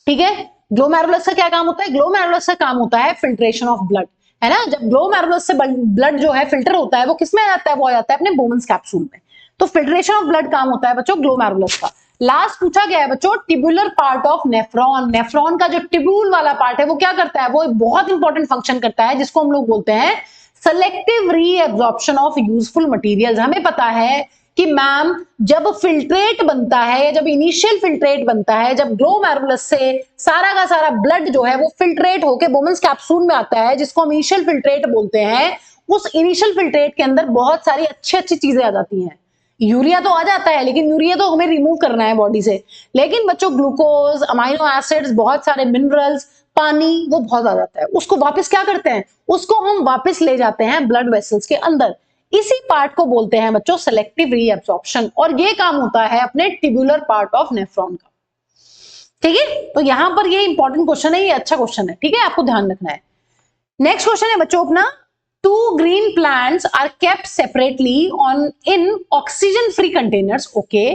S1: ठीक है, ग्लोमेरुलस का क्या काम होता है? ग्लोमेरुलस का काम होता है फिल्ट्रेशन ऑफ ब्लड, है ना। जब ग्लोमेरुलस से ब्लड जो है फिल्टर होता है वो किसमें आ जाता है? वो आ जाता है अपने बोमन्स कैप्सूल में। तो फिल्ट्रेशन ऑफ ब्लड काम होता है बच्चों ग्लोमेरुलस का। लास्ट पूछा गया है बच्चों tubular part of nephron. Nephron का जो टिब्यूल वाला पार्ट है वो क्या करता है? वो बहुत इंपॉर्टेंट फंक्शन करता है जिसको हम लोग बोलते हैं selective reabsorption of useful materials. हमें पता है कि मैम जब फिल्ट्रेट बनता है या जब इनिशियल फिल्ट्रेट बनता है, जब ग्लोमेरुलस से सारा का सारा ब्लड जो है वो फिल्ट्रेट होके बोमन्स कैप्सूल में आता है जिसको हम इनिशियल फिल्ट्रेट बोलते हैं, उस इनिशियल फिल्ट्रेट के अंदर बहुत सारी अच्छी अच्छी चीजें आ जाती हैं। यूरिया तो आ जाता है लेकिन यूरिया तो हमें रिमूव करना है बॉडी से, लेकिन बच्चों ग्लूकोज, अमाइनो एसिड्स, बहुत सारे मिनरल्स, पानी वो बहुत आ जाता है। उसको वापस क्या करते हैं? उसको हम वापस ले जाते हैं ब्लड वेसल्स के अंदर। इसी पार्ट को बोलते हैं बच्चों सेलेक्टिव रीएब्जॉर्प्शन, और ये काम होता है अपने टिब्यूलर पार्ट ऑफ नेफ्रॉन का। ठीक है, तो यहां पर ये इंपॉर्टेंट क्वेश्चन है, ये अच्छा क्वेश्चन है। ठीक है, आपको ध्यान रखना है। नेक्स्ट क्वेश्चन है बच्चों अपना, two green plants are kept separately in oxygen free containers, okay,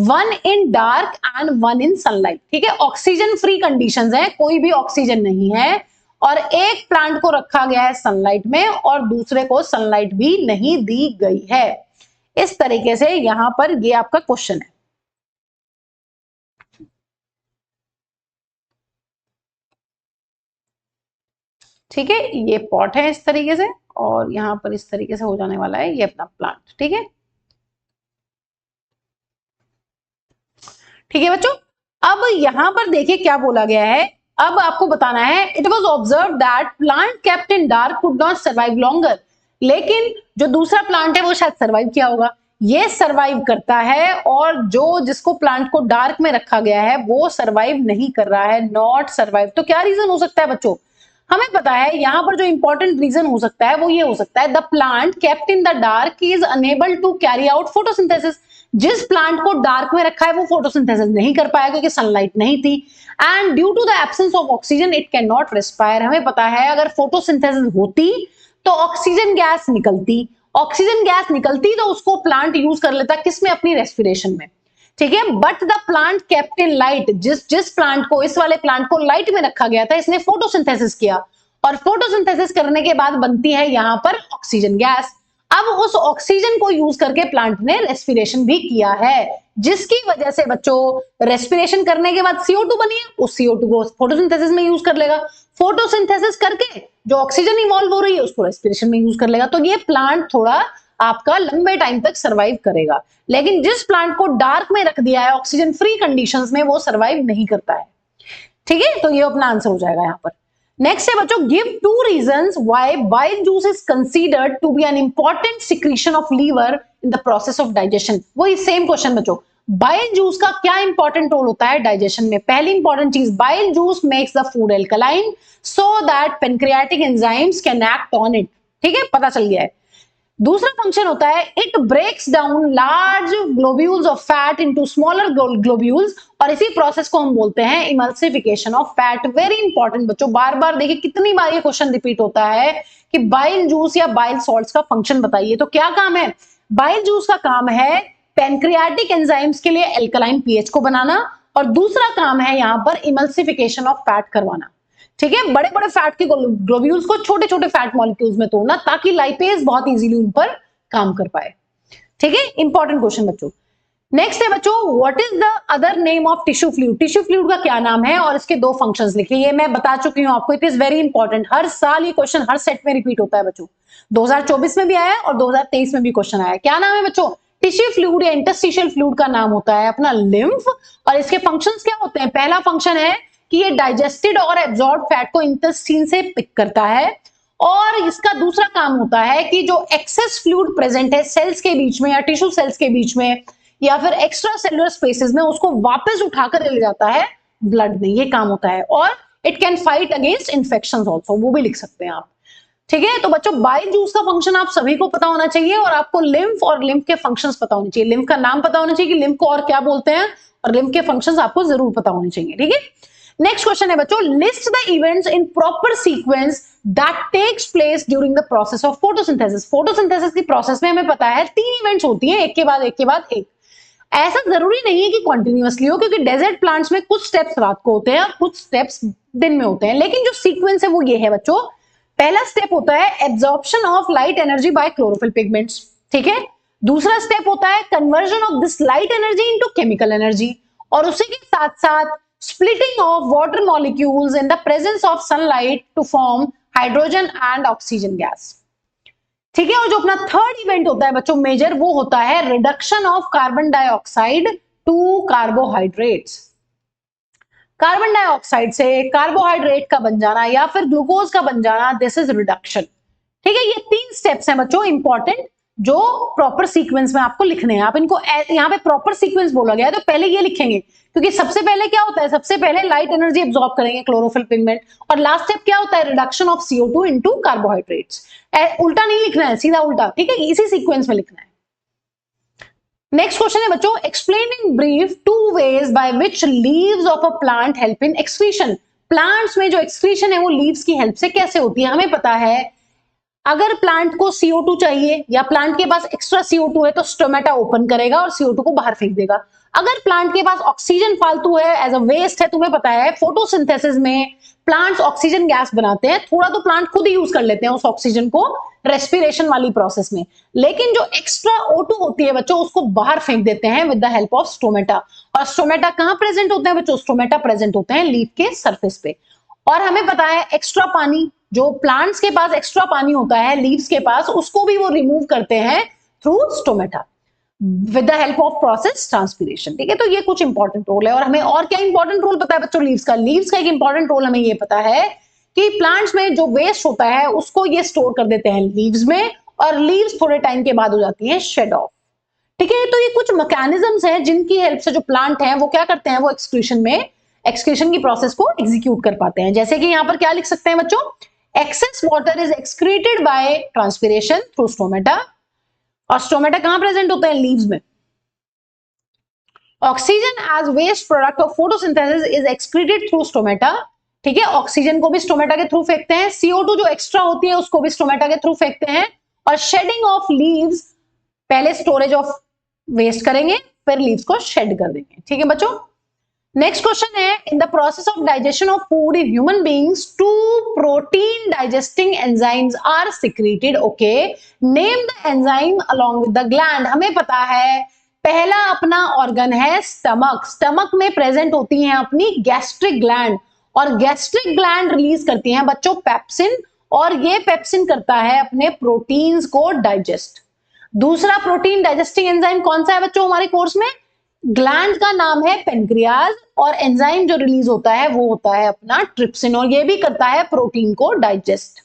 S1: one in dark and one in sunlight। ठीक है, ऑक्सीजन फ्री कंडीशंस है, कोई भी ऑक्सीजन नहीं है, और एक प्लांट को रखा गया है सनलाइट में और दूसरे को सनलाइट भी नहीं दी गई है। इस तरीके से यहां पर ये आपका क्वेश्चन है। ठीक है, ये पॉट है इस तरीके से और यहां पर इस तरीके से हो जाने वाला है ये अपना प्लांट। ठीक है, ठीक है बच्चों। अब यहां पर देखिए क्या बोला गया है, अब आपको बताना है it was observe that plant kept in dark could not survive longer. लेकिन जो दूसरा प्लांट है वो शायद सर्वाइव किया होगा, ये सर्वाइव करता है, और जो जिसको प्लांट को डार्क में रखा गया है वो सर्वाइव नहीं कर रहा है, नॉट सर्वाइव। तो क्या रीजन हो सकता है बच्चों? हमें पता है यहां पर जो इंपॉर्टेंट रीजन हो सकता है वो ये हो सकता है the plant kept in the dark is unable to carry out photosynthesis. जिस प्लांट को डार्क में रखा है वो फोटोसिंथेसिस नहीं कर पाया क्योंकि सनलाइट नहीं थी, and due to the absence of oxygen it can not respire. हमें पता है अगर फोटोसिंथेसिस होती तो ऑक्सीजन गैस निकलती, ऑक्सीजन गैस निकलती तो उसको प्लांट यूज कर लेता किसमें? अपनी रेस्पिरेशन में। ठीक है, but the plant kept in light, जिस प्लांट को, इस वाले प्लांट को लाइट में रखा गया था, इसने फोटोसिंथेसिस किया, और फोटोसिंथेसिस करने के बाद बनती है यहां पर ऑक्सीजन गैस। अब उस ऑक्सीजन को यूज करके प्लांट ने रेस्पिरेशन भी किया है, जिसकी वजह से बच्चों रेस्पिरेशन करने के बाद CO2 बनी है, उस CO2 को फोटोसिंथेसिस में यूज कर लेगा, फोटोसिंथेसिस करके जो ऑक्सीजन इवॉल्व हो रही है उसको रेस्पिरेशन में यूज कर लेगा। तो ये प्लांट थोड़ा आपका लंबे टाइम तक सर्वाइव करेगा, लेकिन जिस प्लांट को डार्क में रख दिया है ऑक्सीजन फ्री कंडीशंस में वो सर्वाइव नहीं करता है। ठीक है, तो ये अपना आंसर हो जाएगा यहां पर। नेक्स्ट है बच्चों, give 2 reasons why bile juice is considered to be an important secretion of liver in the process of digestion। वही सेम क्वेश्चन बच्चों, बाइल जूस का क्या इंपॉर्टेंट रोल होता है डाइजेशन में? पहली इंपॉर्टेंट चीज, bile juice makes the food alkaline so that pancreatic enzymes can act on it. ठीक है, पता चल गया है। दूसरा फंक्शन होता है it breaks down large globules of fat into smaller globules, और इसी प्रोसेस को हम बोलते हैं emulsification of fat. Very important बच्चों, बार बार देखिए कितनी बार ये क्वेश्चन रिपीट होता है कि बाइल जूस या बाइल सॉल्ट्स का फंक्शन बताइए। तो क्या काम है? बाइल जूस का काम है पेनक्रियाटिक एंजाइम्स के लिए एल्कलाइन पीएच को बनाना, और दूसरा काम है यहां पर इमल्सिफिकेशन ऑफ फैट करवाना। ठीक है, बड़े बड़े फैट के ग्लोब्यूल्स को छोटे छोटे फैट मॉलिक्यूल्स में तोड़ना ताकि लाइपेज बहुत इजीली उन पर काम कर पाए। ठीक है, इंपॉर्टेंट क्वेश्चन बच्चों। नेक्स्ट है बच्चों, what is the other name of tissue fluid? Tissue fluid का क्या नाम है और इसके 2 फंक्शंस लिखिए। ये मैं बता चुकी हूं आपको, इट इज वेरी इंपॉर्टेंट, हर साल ये क्वेश्चन हर सेट में रिपीट होता है बच्चों। 2024 में भी आया और 2023 में भी क्वेश्चन आया। क्या नाम है बच्चों? टिश्यू फ्लूइड या इंटरस्टिशियल फ्लूइड का नाम होता है अपना लिम्फ, और इसके फंक्शंस क्या होते हैं? पहला फंक्शन है कि ये डाइजेस्टेड और एब्जॉर्ब फैट को इंटेस्टाइन से पिक करता है, और इसका दूसरा काम होता है कि जो एक्सेस फ्लूइड प्रेजेंट है सेल्स के बीच में या टिश्यू सेल्स के बीच में या फिर एक्स्ट्रा सेलुलर स्पेसेस में, उसको वापस उठाकर ले जाता है ब्लड में। ये काम होता है, और it can fight against infections also, वो भी लिख सकते हैं आप। ठीक है, तो बच्चों बाइल जूस का फंक्शन आप सभी को पता होना चाहिए, और आपको लिम्फ और लिम्फ के फंक्शंस पता होने चाहिए। लिम्फ का नाम पता होना चाहिए कि लिम्फ को और क्या बोलते हैं, और लिम्फ के फंक्शंस आपको जरूर पता होने चाहिए। ठीक है, नेक्स्ट क्वेश्चन है बच्चों, list the events in proper sequence that takes place during the process of photosynthesis. Photosynthesis की प्रोसेस में हमें पता है 3 इवेंट्स होती हैं, एक के बाद एक के बाद एक। ऐसा जरूरी नहीं है कि कंटिन्यूअसली हो, क्योंकि डेजर्ट प्लांट्स में कुछ स्टेप्स रात को होते हैं और कुछ स्टेप्स दिन में होते हैं, लेकिन जो सीक्वेंस है वो ये है बच्चों। पहला स्टेप होता है absorption of light energy by chlorophyll pigments, ठीक है। दूसरा स्टेप होता है conversion of this light energy into chemical energy, और उसी के साथ साथ splitting of water molecules in the presence of sunlight to form hydrogen and oxygen gas, ठीक है। और जो अपना थर्ड इवेंट होता है बच्चों मेजर, वो होता है reduction of carbon dioxide to carbohydrates. Carbon dioxide से कार्बोहाइड्रेट का बन जाना या फिर ग्लूकोज का बन जाना, दिस इज रिडक्शन, ठीक है। ये 3 स्टेप्स हैं बच्चों इंपॉर्टेंट, जो प्रॉपर सीक्वेंस में आपको लिखने हैं। आप इनको यहाँ पे प्रॉपर सीक्वेंस बोला गया है तो पहले ये लिखेंगे, क्योंकि सबसे पहले क्या होता है, सबसे पहले लाइट एनर्जी एब्जॉर्ब करेंगे क्लोरोफिल पिगमेंट, और लास्ट स्टेप क्या होता है, reduction of CO2 into carbohydrates. उल्टा नहीं लिखना है, सीधा उल्टा, ठीक है, इसी सीक्वेंस में लिखना है। नेक्स्ट क्वेश्चन है बच्चों, explain in brief 2 veg by which leaves of a plant help in excretion. Plants में जो एक्सक्रीशन है वो लीव्स की हेल्प से कैसे होती है। हमें पता है अगर प्लांट को CO2 चाहिए या प्लांट के पास एक्स्ट्रा CO2 है तो स्टोमेटा ओपन करेगा और CO2 को बाहर फेंक देगा। अगर प्लांट के पास ऑक्सीजन फालतू है, एज अ वेस्ट है, तुम्हें पता है फोटोसिंथेसिस में प्लांट्स ऑक्सीजन गैस बनाते हैं, थोड़ा तो प्लांट खुद ही यूज कर लेते हैं उस ऑक्सीजन को रेस्पिरेशन वाली प्रोसेस में, लेकिन जो एक्स्ट्रा O2 होती है बच्चों उसको बाहर फेंक देते हैं with the help of stomata. और स्टोमेटा कहां प्रेजेंट होते हैं बच्चों, स्टोमेटा प्रेजेंट होते हैं लीफ के सरफेस पे। और हमें पता है एक्स्ट्रा पानी, जो प्लांट्स के पास एक्स्ट्रा पानी होता है लीव्स के पास, उसको भी वो रिमूव करते हैं through stomata with the help of process transpiration, ठीक है। तो ये कुछ इंपॉर्टेंट रोल है। और हमें और क्या इंपॉर्टेंट रोल पता है बच्चों लीव्स का। लीव्स का एक इंपॉर्टेंट रोल हमें ये पता है कि प्लांट्स में जो वेस्ट होता है उसको ये स्टोर कर देते हैं लीव्स में, और लीव्स थोड़े टाइम के बाद हो जाती है शेड ऑफ, ठीक है। तो ये कुछ मैकेनिज्म्स हैं जिनकी हेल्प से जो प्लांट है वो क्या करते हैं, वो एक्सक्रीशन की प्रोसेस को एग्जीक्यूट कर पाते हैं। जैसे कि यहाँ पर क्या लिख सकते हैं बच्चों, excess water is excreted by transpiration through stomata, और स्टोमेटा कहां प्रेजेंट होते हैं, लीव्स में। Oxygen as waste product of photosynthesis is excreted through stomata, ठीक है। ऑक्सीजन को भी स्टोमेटा के थ्रू फेंकते हैं, CO2 जो एक्स्ट्रा होती है उसको भी स्टोमेटा के थ्रू फेंकते हैं, और शेडिंग ऑफ लीव्स, पहले स्टोरेज ऑफ वेस्ट करेंगे फिर लीव्स को शेड कर देंगे, ठीक है बच्चों। नेक्स्ट क्वेश्चन है, in the process of digestion of food in human beings 2 protein digesting enzymes are secreted, okay, name the enzyme along with the gland. हमें पता है पहला अपना ऑर्गन है स्टमक, स्टमक में प्रेजेंट होती हैं अपनी गैस्ट्रिक ग्लैंड, और गैस्ट्रिक ग्लैंड रिलीज करती हैं बच्चों पेप्सिन, और ये पेप्सिन करता है अपने प्रोटीन्स को डाइजेस्ट। दूसरा प्रोटीन डाइजेस्टिंग एंजाइम कौन सा है बच्चों हमारे कोर्स में, ग्लैंड का नाम है पेनक्रियाज, और एंजाइम जो रिलीज होता है वो होता है अपना ट्रिप्सिन, और ये भी करता है प्रोटीन को डाइजेस्ट,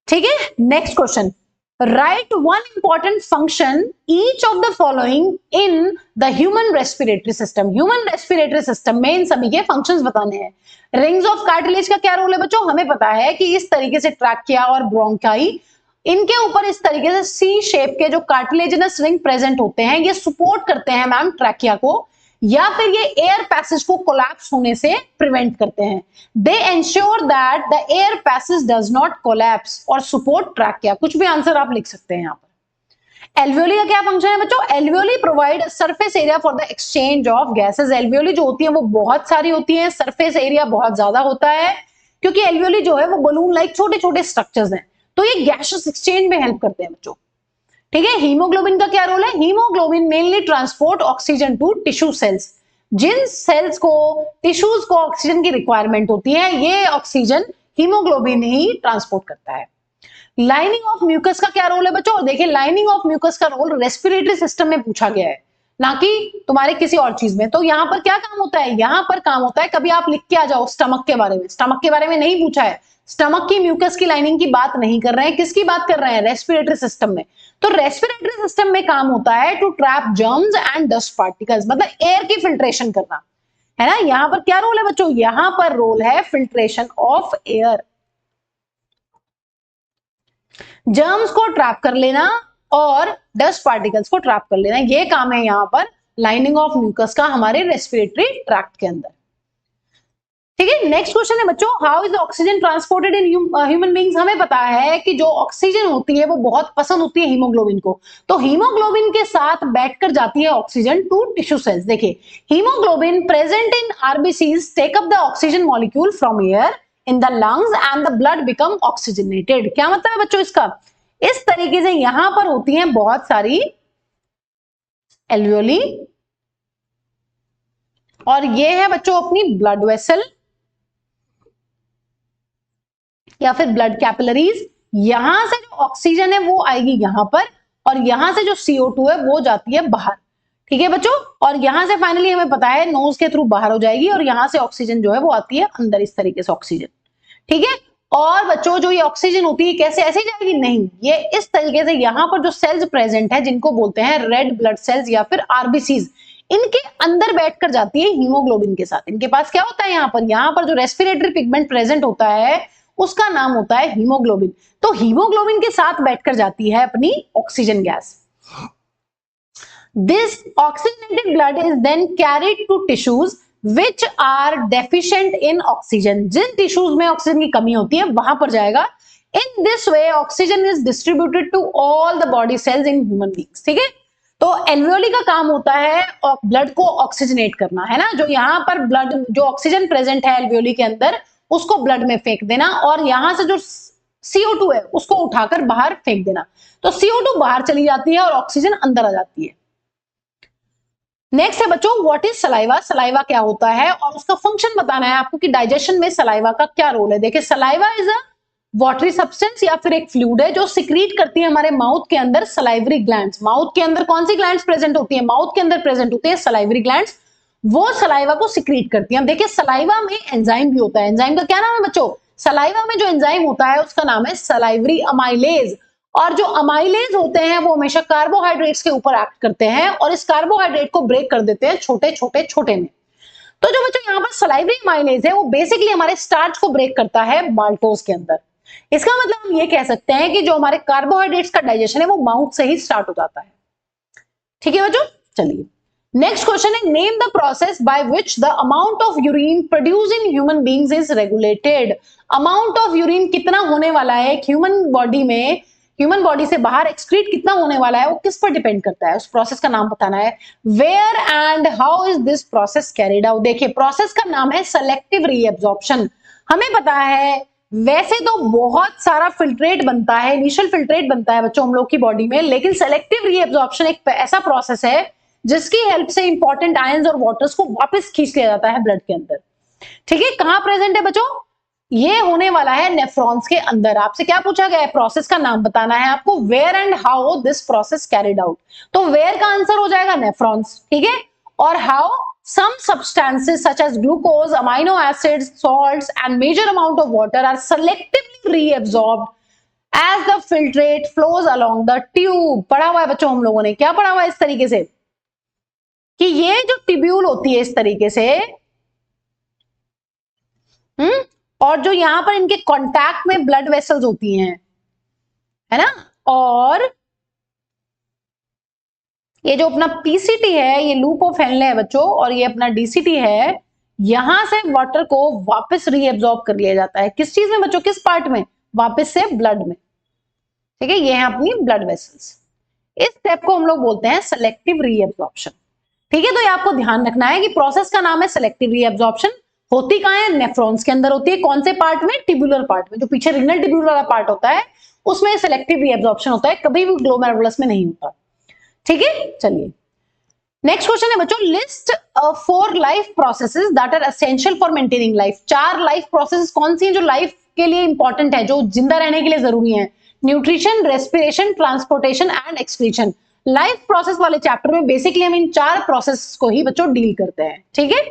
S1: ठीक है। Next question, right one important function each of the following in the human respiratory system. Human respiratory system में इन सभी के फंक्शंस बताने हैं। रिंग्स ऑफ कार्टिलेज का क्या रोल है बच्चों, हमें पता है कि इस तरीके से ट्रैकिया और ब्रोंकाई, इनके ऊपर इस तरीके से सी शेप के जो कार्टिलेजिनस रिंग प्रेजेंट होते हैं, ये सपोर्ट करते हैं मैम ट्रैकिया को, या फिर ये एयर पैसेज को कोलैप्स होने से प्रिवेंट करते हैं। They ensure that the air passage does not collapse और सपोर्ट ट्रैकिया। कुछ भी आंसर आप लिख सकते हैं यहाँ पर। एल्वियोली का क्या फंक्शन है बच्चों, alveoli provide surface area for the exchange of gases. Alveoli जो होती है वो बहुत सारी होती है, सरफेस एरिया बहुत ज्यादा होता है, क्योंकि एल्वियोली जो है वो बलून लाइक छोटे छोटे स्ट्रक्चर्स हैं, तो ये गैसेस एक्सचेंज में हेल्प करते हैं बच्चों, ठीक है। हीमोग्लोबिन का क्या रोल है, haemoglobin mainly transport oxygen to tissue cells. जिन सेल्स को टिश्यूज को ऑक्सीजन की रिक्वायरमेंट होती है, ये ऑक्सीजन हीमोग्लोबिन ही ट्रांसपोर्ट करता है। लाइनिंग ऑफ म्यूकस का क्या रोल है बच्चों, देखिए लाइनिंग ऑफ म्यूकस का रोल रेस्पिरेटरी सिस्टम में पूछा गया है, ना कि तुम्हारे किसी और चीज में। तो यहाँ पर क्या काम होता है, यहाँ पर काम होता है, कभी आप लिख के आ जाओ स्टमक के बारे में, स्टमक के बारे में नहीं पूछा है, स्टमक की म्यूकस की लाइनिंग की बात नहीं कर रहे हैं, किसकी बात कर रहे हैं, रेस्पिरेटरी सिस्टम में। तो रेस्पिरेटरी सिस्टम में काम होता है to trap germs and dust particles, मतलब एयर की फिल्ट्रेशन करना, है ना। यहां पर क्या रोल है बच्चों, यहां पर रोल है फिल्ट्रेशन ऑफ एयर, जर्म्स को ट्रैप कर लेना और डस्ट पार्टिकल्स को ट्रैप कर लेना, ये काम है यहां पर लाइनिंग ऑफ म्यूकस का हमारे रेस्पिरेटरी ट्रैक्ट के अंदर। ठीक है। नेक्स्ट क्वेश्चन है बच्चों, how is oxygen transported in human beings. हमें पता है कि जो ऑक्सीजन होती है वो बहुत पसंद होती है हीमोग्लोबिन को, तो हीमोग्लोबिन के साथ बैठकर जाती है ऑक्सीजन टू टिश्यू सेल्स। देखिए, haemoglobin present in RBCs take up the oxygen molecule from air in the lungs and the blood become oxygenated. क्या मतलब है बच्चों इसका? इस तरीके से यहां पर होती हैं बहुत सारी एल्वियोली, और ये है बच्चों अपनी ब्लड वेसल या फिर ब्लड कैपिलरीज। यहां से जो ऑक्सीजन है वो आएगी यहां पर, और यहां से जो CO2 है वो जाती है बाहर। ठीक है बच्चों, और यहां से फाइनली हमें पता है नोज के थ्रू बाहर हो जाएगी, और यहां से ऑक्सीजन जो है वो आती है अंदर, इस तरीके से ऑक्सीजन। ठीक है, और बच्चों जो ये ऑक्सीजन होती है कैसे ऐसे जाएगी? नहीं, ये इस तरीके से यहां पर जो सेल्स प्रेजेंट है जिनको बोलते हैं रेड ब्लड सेल्स या फिर आरबीसीज, इनके अंदर बैठकर जाती है हीमोग्लोबिन के साथ। इनके पास क्या होता है यहाँ पर जो रेस्पिरेटरी पिगमेंट प्रेजेंट होता है उसका नाम होता है हीमोग्लोबिन। तो हीमोग्लोबिन के साथ बैठकर जाती है अपनी oxygen gas. This oxygenated blood is then carried to tissues which are deficient in oxygen. जिन टिश्यूज में ऑक्सीजन की कमी होती है वहां पर जाएगा। In this way, oxygen is distributed to all the body cells in human beings. ठीक है, तो एल्वियोली का काम होता है ब्लड को ऑक्सीजनेट करना, है ना। जो यहाँ पर ब्लड जो ऑक्सीजन प्रेजेंट है एल्वियोली के अंदर उसको ब्लड में फेंक देना, और यहां से जो CO2 है उसको उठाकर बाहर फेंक देना। तो CO2 बाहर चली जाती है और ऑक्सीजन अंदर आ जाती है। नेक्स्ट है बच्चों, व्हाट इज सलाइवा। सलाइवा क्या होता है और उसका फंक्शन बताना है आपको कि डाइजेशन में सलाइवा का क्या रोल है। देखिए, saliva is a watery substance या फिर एक फ्लूइड है जो सिक्रीट करती है हमारे माउथ के अंदर सलाइवरी ग्लैंड्स। माउथ के अंदर कौन सी ग्लैंड्स प्रेजेंट होती है? माउथ के अंदर प्रेजेंट होती है सलाइवरी ग्लैंड्स, वो सलाइवा को सिक्रीट करती है। देखिए, सलाइवा में एंजाइम भी होता है। एंजाइम का क्या नाम है बच्चों? सलाइवा में जो एंजाइम होता है उसका नाम है सलाइवरी अमाइलेज। और जो अमाइलेज होते हैं वो हमेशा कार्बोहाइड्रेट्स के ऊपर एक्ट करते हैं और इस कार्बोहाइड्रेट को ब्रेक कर देते हैं छोटे छोटे छोटे में। तो जो बच्चों यहाँ पर सलाइवरी अमाइलेज है वो बेसिकली हमारे स्टार्च को ब्रेक करता है माल्टोज के अंदर। इसका मतलब हम ये कह सकते हैं कि जो हमारे कार्बोहाइड्रेट्स का डाइजेशन है वो माउथ से ही स्टार्ट हो जाता है। ठीक है बच्चों, चलिए नेक्स्ट क्वेश्चन है, name the process by which the amount of urine produce in human beings is regulated. Amount of urine कितना होने वाला है ह्यूमन बॉडी में, ह्यूमन बॉडी से बाहर एक्सक्रीट कितना होने वाला है वो किस पर डिपेंड करता है? उस प्रोसेस का नाम बताना है। Where and how is this process carried out. देखिए, प्रोसेस का नाम है सेलेक्टिव रीएब्जॉर्प्शन। हमें पता है वैसे तो बहुत सारा फिल्ट्रेट बनता है, इनिशियल फिल्ट्रेट बनता है बच्चों हम लोग की बॉडी में, लेकिन सेलेक्टिव रीएब्जॉर्प्शन एक ऐसा प्रोसेस है जिसकी हेल्प से इंपॉर्टेंट आयंस और वाटर्स को वापस खींच लिया जाता है ब्लड के अंदर। ठीक है, कहां प्रेजेंट है बच्चों? ये होने वाला है नेफ्रॉन्स के अंदर। आपसे क्या पूछा गया है? प्रोसेस का नाम बताना है आपको। Where and how this process carried out, तो वेयर का आंसर हो जाएगा नेफ्रॉन्स। ठीक है, और how some substances such as glucose, amino acids, salts and major amount of water are selectively reabsorbed as the filtrate flows along the tube। पढ़ा हुआ है बच्चों हम लोगों ने, क्या पढ़ा हुआ है इस तरीके से कि ये जो ट्यूब्यूल होती है इस तरीके से, और जो यहां पर इनके कांटेक्ट में ब्लड वेसल्स होती हैं, है ना, और ये जो अपना पीसीटी है ये लूप ऑफ हेनले है बच्चों, और ये अपना डीसीटी है, यहां से वाटर को वापस रीएब्सॉर्ब कर लिया जाता है। किस चीज में बच्चों? किस पार्ट में? वापस से ब्लड में। ठीक है, ये है अपनी ब्लड वेसल्स। इस स्टेप को हम लोग बोलते हैं सेलेक्टिव रीएब्सॉर्प्शन। ठीक है, तो ये आपको ध्यान रखना है कि प्रोसेस का नाम है सेलेक्टिव रीएब्सॉर्प्शन। होती कहां है? नेफ्रॉन्स के अंदर होती है। कौन से पार्ट में? ट्यूबुलर पार्ट में। जो पीछे रीनल ट्यूब्यूल वाला पार्ट होता है उसमें सेलेक्टिव रीएब्सॉर्प्शन होता है, कभी भी ग्लोमेरुलस में नहीं होता। ठीक है, चलिए नेक्स्ट क्वेश्चन है बच्चों, list 4 life processes that are essential for maintaining life. 4 life processes कौन सी हैं जो लाइफ के लिए इंपॉर्टेंट है, जो जिंदा रहने के लिए जरूरी है? Nutrition, respiration, transportation and excretion. Life process वाले चैप्टर में बेसिकली हम इन 4 प्रोसेस को ही बच्चों डील करते हैं। ठीक है,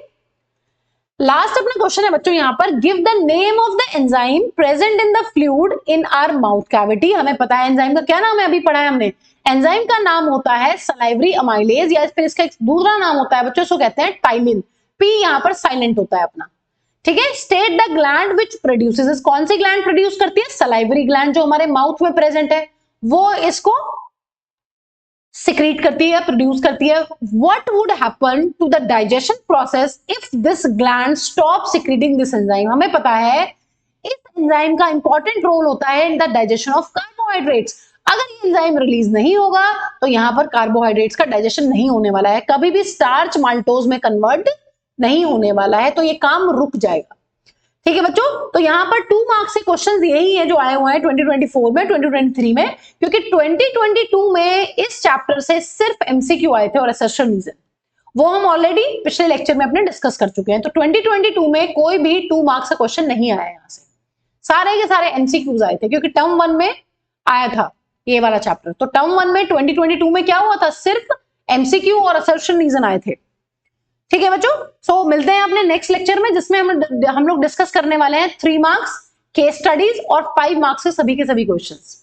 S1: लास्ट अपना क्वेश्चन है बच्चों यहाँ पर, give the name of the enzyme present in the fluid in our mouth cavity. हमें पता है एंजाइम का क्या नाम है, अभी पढ़ा है हमने। एंजाइम का नाम होता है सलाइवरी अमाइलेज, या फिर इसका एक दूसरा नाम होता है बच्चों, इसको कहते हैं टाइलिन। पी यहाँ पर साइलेंट होता है अपना। ठीक है, state the gland which produces. कौन सी ग्लैंड प्रोड्यूस करती है? सलाइवरी ग्लैंड, जो हमारे माउथ में प्रेजेंट है वो इसको सिक्रीट करती है, प्रोड्यूस करती है. What would happen to the digestion process if this gland stop secreting this enzyme. हमें पता है इस एंजाइम का इंपॉर्टेंट रोल होता है in the digestion of carbohydrates. अगर ये एंजाइम रिलीज नहीं होगा तो यहां पर कार्बोहाइड्रेट्स का डाइजेशन नहीं होने वाला है, कभी भी स्टार्च माल्टोज में कन्वर्ट नहीं होने वाला है, तो ये काम रुक जाएगा. ठीक है बच्चों, तो यहां पर 2 मार्क्स के क्वेश्चंस यही है जो आए हुए हैं 2024 में, 2023 में, क्योंकि 2022 में इस चैप्टर से सिर्फ एमसीक्यू आए थे और असर्शन रीजन, वो हम ऑलरेडी पिछले लेक्चर में अपने डिस्कस कर चुके हैं. तो 2022 में कोई भी 2 मार्क्स का क्वेश्चन नहीं आया यहां से, सारे के सारे एमसीक्यूज आए थे, क्योंकि टर्म 1 में आया था ये वाला चैप्टर. तो टर्म 1 में 2022 में क्या हुआ था, सिर्फ एमसीक्यू और असर्शन रीजन आए थे. ठीक है बच्चों, सो मिलते हैं अपने नेक्स्ट लेक्चर में, जिसमें हम लोग डिस्कस करने वाले हैं 3 मार्क्स केस स्टडीज और 5 मार्क्स के सभी क्वेश्चंस.